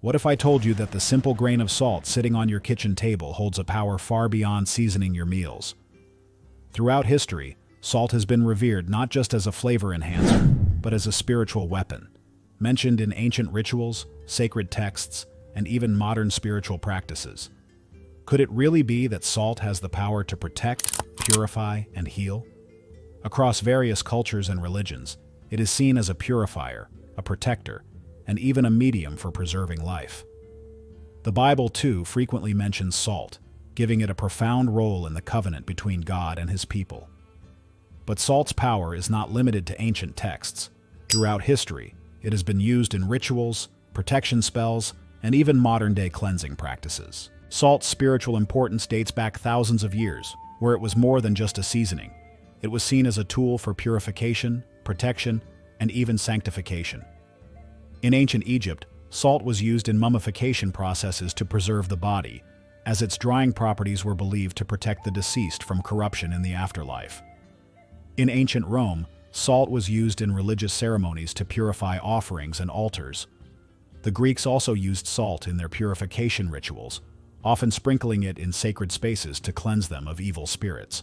What if I told you that the simple grain of salt sitting on your kitchen table holds a power far beyond seasoning your meals? Throughout history, salt has been revered not just as a flavor enhancer, but as a spiritual weapon. Mentioned in ancient rituals, sacred texts, and even modern spiritual practices. Could it really be that salt has the power to protect, purify, and heal? Across various cultures and religions, it is seen as a purifier, a protector, and even a medium for preserving life. The Bible, too, frequently mentions salt, giving it a profound role in the covenant between God and His people. But salt's power is not limited to ancient texts. Throughout history, it has been used in rituals, protection spells, and even modern-day cleansing practices. Salt's spiritual importance dates back thousands of years, where it was more than just a seasoning. It was seen as a tool for purification, protection, and even sanctification. In ancient Egypt, salt was used in mummification processes to preserve the body, as its drying properties were believed to protect the deceased from corruption in the afterlife. In ancient Rome, salt was used in religious ceremonies to purify offerings and altars. The Greeks also used salt in their purification rituals, often sprinkling it in sacred spaces to cleanse them of evil spirits.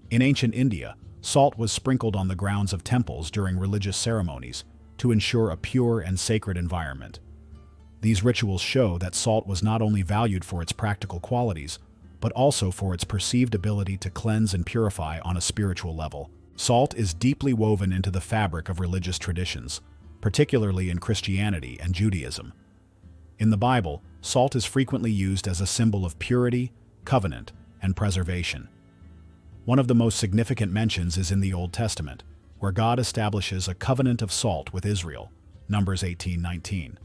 In ancient India, salt was sprinkled on the grounds of temples during religious ceremonies to ensure a pure and sacred environment. These rituals show that salt was not only valued for its practical qualities, but also for its perceived ability to cleanse and purify on a spiritual level. Salt is deeply woven into the fabric of religious traditions, particularly in Christianity and Judaism. In the Bible, salt is frequently used as a symbol of purity, covenant, and preservation. One of the most significant mentions is in the Old Testament, where God establishes a covenant of salt with Israel, Numbers 18:19.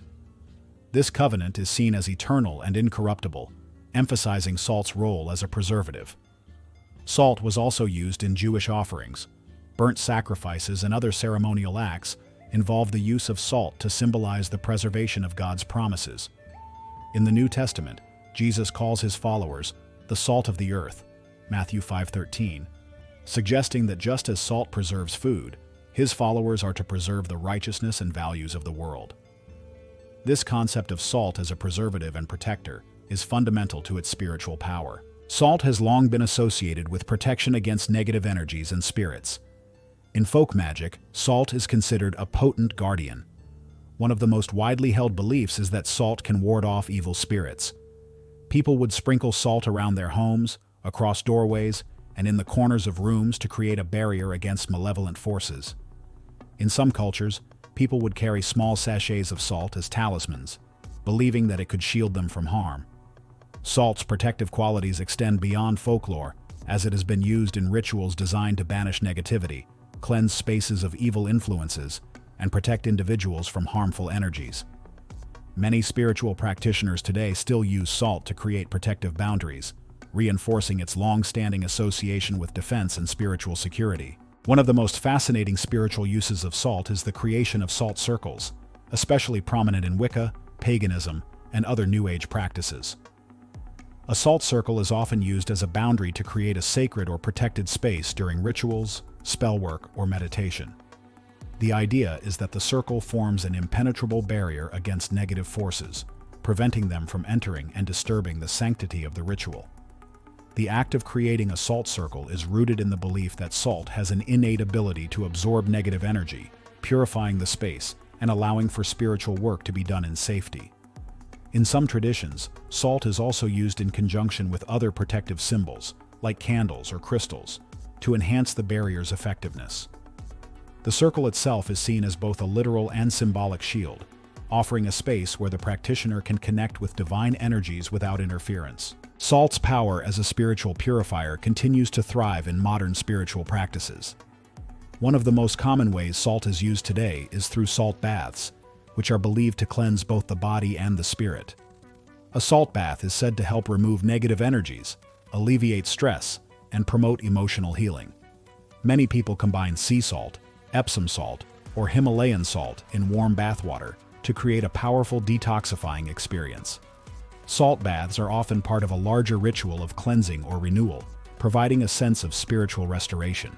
This covenant is seen as eternal and incorruptible, emphasizing salt's role as a preservative. Salt was also used in Jewish offerings. Burnt sacrifices and other ceremonial acts involve the use of salt to symbolize the preservation of God's promises. In the New Testament, Jesus calls his followers the salt of the earth, Matthew 5:13, suggesting that just as salt preserves food, his followers are to preserve the righteousness and values of the world. This concept of salt as a preservative and protector is fundamental to its spiritual power. Salt has long been associated with protection against negative energies and spirits. In folk magic, salt is considered a potent guardian. One of the most widely held beliefs is that salt can ward off evil spirits. People would sprinkle salt around their homes, across doorways, and in the corners of rooms to create a barrier against malevolent forces. In some cultures, people would carry small sachets of salt as talismans, believing that it could shield them from harm. Salt's protective qualities extend beyond folklore, as it has been used in rituals designed to banish negativity, cleanse spaces of evil influences, and protect individuals from harmful energies. Many spiritual practitioners today still use salt to create protective boundaries, reinforcing its long-standing association with defense and spiritual security. One of the most fascinating spiritual uses of salt is the creation of salt circles, especially prominent in Wicca, paganism, and other New Age practices. A salt circle is often used as a boundary to create a sacred or protected space during rituals, spell work, or meditation. The idea is that the circle forms an impenetrable barrier against negative forces, preventing them from entering and disturbing the sanctity of the ritual. The act of creating a salt circle is rooted in the belief that salt has an innate ability to absorb negative energy, purifying the space and allowing for spiritual work to be done in safety. In some traditions, salt is also used in conjunction with other protective symbols, like candles or crystals, to enhance the barrier's effectiveness. The circle itself is seen as both a literal and symbolic shield, offering a space where the practitioner can connect with divine energies without interference. Salt's power as a spiritual purifier continues to thrive in modern spiritual practices. One of the most common ways salt is used today is through salt baths, which are believed to cleanse both the body and the spirit. A salt bath is said to help remove negative energies, alleviate stress, and promote emotional healing. Many people combine sea salt, Epsom salt, or Himalayan salt in warm bath water to create a powerful detoxifying experience. Salt baths are often part of a larger ritual of cleansing or renewal, providing a sense of spiritual restoration.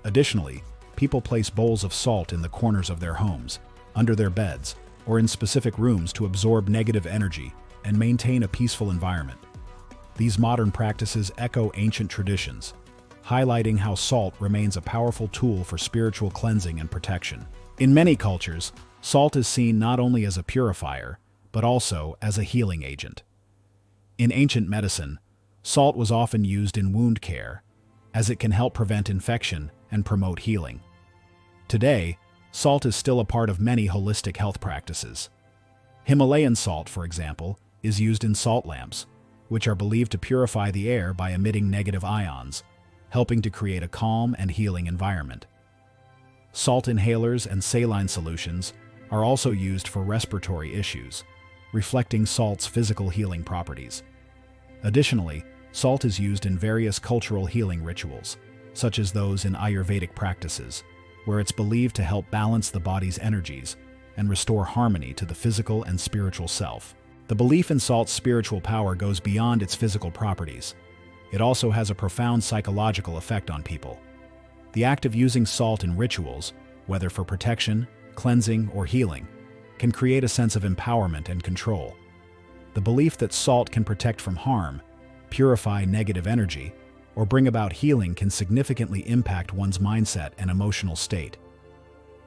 Additionally, people place bowls of salt in the corners of their homes, under their beds, or in specific rooms to absorb negative energy and maintain a peaceful environment. These modern practices echo ancient traditions, highlighting how salt remains a powerful tool for spiritual cleansing and protection. In many cultures, salt is seen not only as a purifier, but also as a healing agent. In ancient medicine, salt was often used in wound care, as it can help prevent infection and promote healing. Today, salt is still a part of many holistic health practices. Himalayan salt, for example, is used in salt lamps, which are believed to purify the air by emitting negative ions, helping to create a calm and healing environment. Salt inhalers and saline solutions are also used for respiratory issues, reflecting salt's physical healing properties. Additionally, salt is used in various cultural healing rituals, such as those in Ayurvedic practices, where it's believed to help balance the body's energies and restore harmony to the physical and spiritual self. The belief in salt's spiritual power goes beyond its physical properties. It also has a profound psychological effect on people. The act of using salt in rituals, whether for protection, cleansing, or healing, can create a sense of empowerment and control. The belief that salt can protect from harm, purify negative energy, or bring about healing can significantly impact one's mindset and emotional state.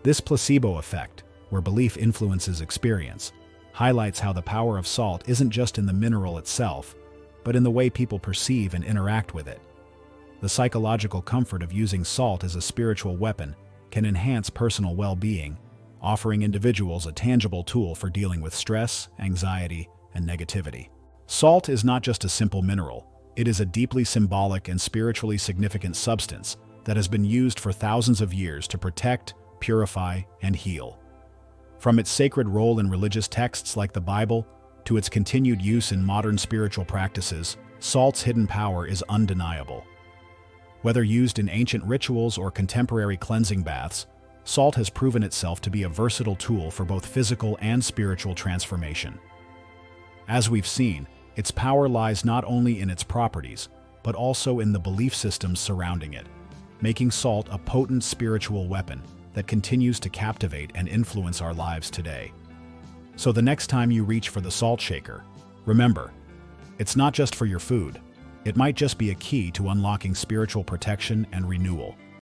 This placebo effect, where belief influences experience, highlights how the power of salt isn't just in the mineral itself, but in the way people perceive and interact with it. The psychological comfort of using salt as a spiritual weapon can enhance personal well-being, offering individuals a tangible tool for dealing with stress, anxiety, and negativity. Salt is not just a simple mineral, it is a deeply symbolic and spiritually significant substance that has been used for thousands of years to protect, purify, and heal. From its sacred role in religious texts like the Bible to its continued use in modern spiritual practices, salt's hidden power is undeniable. Whether used in ancient rituals or contemporary cleansing baths, salt has proven itself to be a versatile tool for both physical and spiritual transformation. As we've seen, its power lies not only in its properties, but also in the belief systems surrounding it, making salt a potent spiritual weapon that continues to captivate and influence our lives today. So the next time you reach for the salt shaker, remember, it's not just for your food. It might just be a key to unlocking spiritual protection and renewal.